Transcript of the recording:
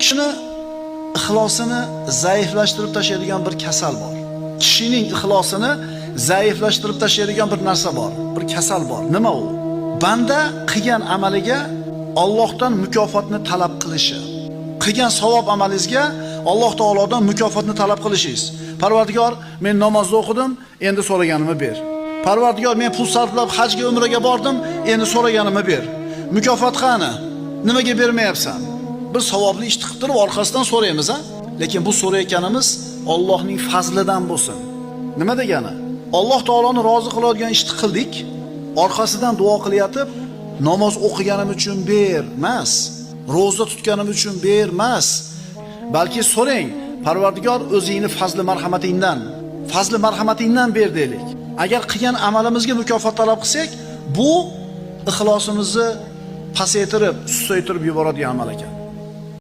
Kishini ixlosini zaiflashtirib tashlaydigan bir kasal bor. Kishining ixlosini zaiflashtirib tashlaydigan bir narsa bor, bir kasal bor. Nima u? Banda qilgan amaliga Allohdan mukofotni talab qilishi. Qilgan savob amalingizga Alloh taolodan mukofotni talab qilishingiz. Parvardigor, men namozni o'qidim, endi so'raganimni ber. Parvardigor, men pul sarflab hajga, umraga bordim, endi so'raganimni ber. Mukofot qani? Nimaga bermayapsan? Bir savobli ishni qilib turib orqasidan so'raymiz, ha? Lekin bu so'rayotganimiz Allohning fazlidan bo'lsin. Nima degani? Alloh taoloni rozi qiladigan ishni qildik, orqasidan duo qilyotib, namoz o'qiganim uchun ber emas, roza tutganim uchun ber emas. Balki so'rang, Parvardigor o'zingni fazli marhamatingdan ber deylik. Agar qilgan amalimizga mukofot talab qilsak, bu ixlosimizni pasaytirib, susaytirib yuboradigan amal ekan.